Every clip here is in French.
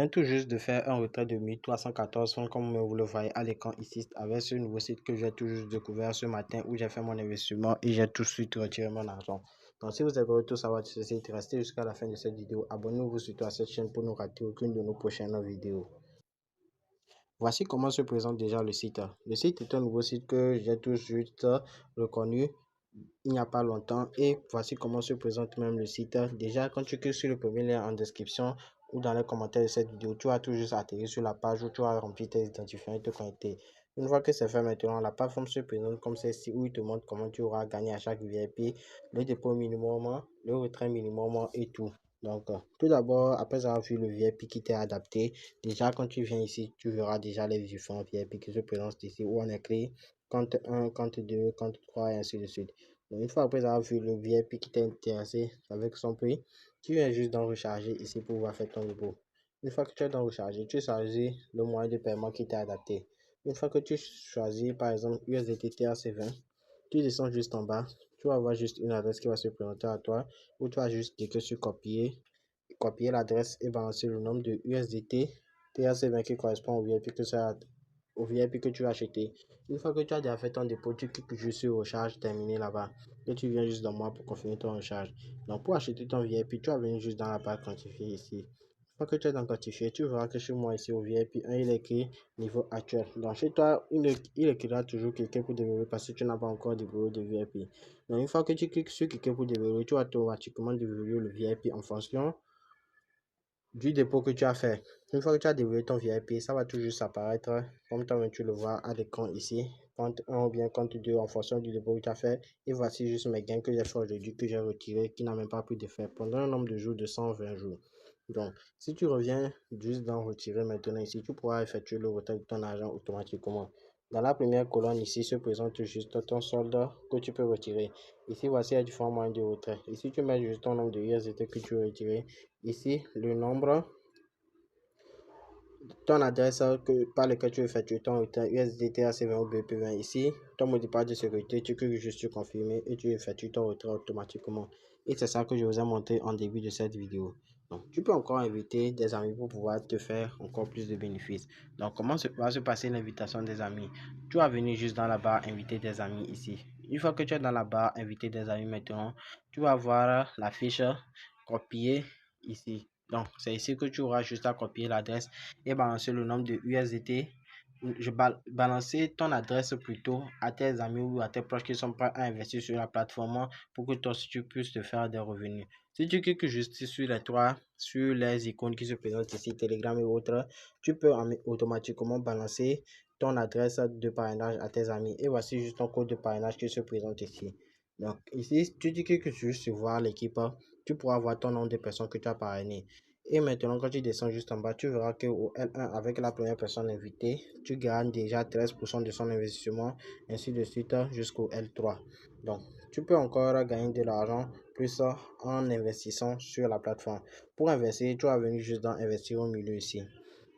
viens tout juste de faire un retrait de 1314 francs comme vous le voyez à l'écran ici avec ce nouveau site que j'ai tout juste découvert ce matin où j'ai fait mon investissement et j'ai tout de suite retiré mon argent. Donc si vous avez tout savoir de ce site, restez jusqu'à la fin de cette vidéo. Abonnez-vous surtout à cette chaîne pour ne rater aucune de nos prochaines vidéos. Voici comment se présente déjà le site. Le site est un nouveau site que j'ai tout juste reconnu il n'y a pas longtemps et voici comment se présente même le site. Déjà, quand tu cliques sur le premier lien en description ou dans les commentaires de cette vidéo, tu vas tout juste atterrir sur la page où tu vas remplir tes identifiants et te connecter. Une fois que c'est fait maintenant, la plateforme se présente comme celle-ci où il te montre comment tu auras gagné à chaque VIP, le dépôt minimum, le retrait minimum et tout. Donc, tout d'abord, après avoir vu le VIP qui t'est adapté, déjà quand tu viens ici, tu verras déjà les différents VIP qui se présentent ici où on écrit compte 1, compte 2, compte 3 et ainsi de suite. Donc, une fois après avoir vu le VIP qui t'est intéressé avec son prix, tu viens juste d'en recharger ici pour pouvoir faire ton dépôt. Une fois que tu es dans recharger, tu choisis le moyen de paiement qui t'est adapté. Une fois que tu choisis par exemple USDT TRC20, tu descends juste en bas, tu vas avoir juste une adresse qui va se présenter à toi où tu vas juste cliquer sur copier l'adresse et balancer le nombre de USDT TRC20 qui correspond au VIP que tu as acheté. Une fois que tu as déjà fait ton dépôt, tu cliques juste sur recharge terminé là-bas. Et tu viens juste dans moi pour confirmer ton recharge. Donc pour acheter ton VIP, tu vas venir juste dans la barre quantifiée ici. Une fois que tu es dans quantifié, tu verras que chez moi ici au VIP 1, il est écrit niveau actuel. Donc chez toi, il écrira toujours cliquer pour déverrouiller parce que tu n'as pas encore déverrouillé de VIP. Donc une fois que tu cliques sur cliquer pour déverrouiller, tu vas automatiquement déverrouiller le VIP en fonction du dépôt que tu as fait. Une fois que tu as déverrouillé ton VIP, ça va tout juste apparaître comme toi-même tu le vois à l'écran ici, compte 1 ou bien compte 2 en fonction du dépôt que tu as fait. Et voici juste mes gains que j'ai fait aujourd'hui, que j'ai retiré, qui n'a même pas pris d'effet pendant un nombre de jours de 120 jours. Donc, si tu reviens juste d'en retirer maintenant ici, tu pourras effectuer le retrait de ton argent automatiquement. Dans la première colonne ici se présente juste ton solde que tu peux retirer. Ici, voici les différents moyens de retrait. Ici, tu mets juste ton nombre de USDT que tu veux retirer. Ici, le nombre, ton adresse par laquelle tu effectues ton retrait USDT AC20 ou BP20. Ici, ton mot de passe de sécurité, tu cliques juste sur confirmer et tu effectues ton retrait automatiquement. Et c'est ça que je vous ai montré en début de cette vidéo. Donc, tu peux encore inviter des amis pour pouvoir te faire encore plus de bénéfices. Donc, comment va se passer l'invitation des amis? Tu vas venir juste dans la barre inviter des amis ici. Une fois que tu es dans la barre inviter des amis maintenant, tu vas voir la fiche copier ici. Donc, c'est ici que tu auras juste à copier l'adresse et balancer le nombre de USDT. Balancer ton adresse plutôt à tes amis ou à tes proches qui sont prêts à investir sur la plateforme pour que toi aussi tu puisses te faire des revenus. Si tu cliques juste sur sur les icônes qui se présentent ici, Telegram et autres, tu peux automatiquement balancer ton adresse de parrainage à tes amis. Et voici juste ton code de parrainage qui se présente ici. Donc ici, tu cliques juste sur voir l'équipe, tu pourras voir ton nombre de personnes que tu as parrainées. Et maintenant, quand tu descends juste en bas, tu verras qu'au L1, avec la première personne invitée, tu gagnes déjà 13% de son investissement, ainsi de suite jusqu'au L3. Donc, tu peux encore gagner de l'argent plus en investissant sur la plateforme. Pour investir, tu vas venir juste dans investir au milieu ici.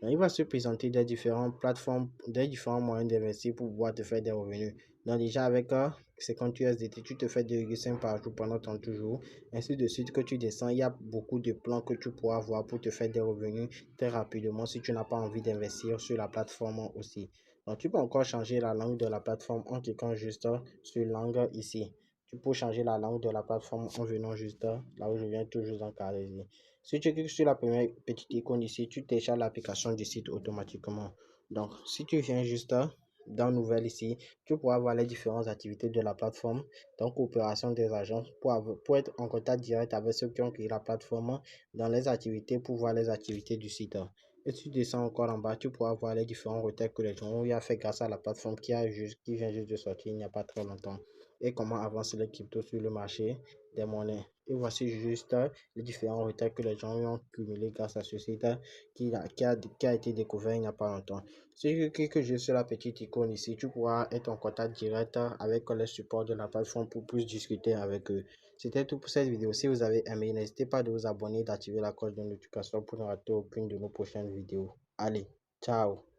Donc, il va se présenter des différentes plateformes, des différents moyens d'investir pour pouvoir te faire des revenus. Donc déjà avec 50 USDT, tu te fais 2,5 par jour pendant 30 jours. Ainsi de suite que tu descends, il y a beaucoup de plans que tu pourras avoir pour te faire des revenus très rapidement si tu n'as pas envie d'investir sur la plateforme aussi. Donc tu peux encore changer la langue de la plateforme en cliquant juste sur langue ici. Tu peux changer la langue de la plateforme en venant juste là où je viens toujours dans ici. Si tu cliques sur la première petite icône ici, tu télécharges l'application du site automatiquement. Donc, si tu viens juste dans Nouvelle ici, tu pourras voir les différentes activités de la plateforme, donc coopération des agents, pour être en contact direct avec ceux qui ont créé la plateforme dans les activités pour voir les activités du site. Et si tu descends encore en bas, tu pourras voir les différents retraits que les gens ont fait grâce à la plateforme qui vient juste de sortir il n'y a pas très longtemps. Et comment avancer les cryptos sur le marché des monnaies. Et voici juste les différents retraits que les gens ont cumulés grâce à ce site qui a été découvert il n'y a pas longtemps. Si tu cliques juste sur la petite icône ici, tu pourras être en contact direct avec les supports de la plateforme pour plus discuter avec eux. C'était tout pour cette vidéo. Si vous avez aimé, n'hésitez pas de vous abonner et d'activer la cloche de notification pour ne rater aucune de nos prochaines vidéos. Allez, ciao!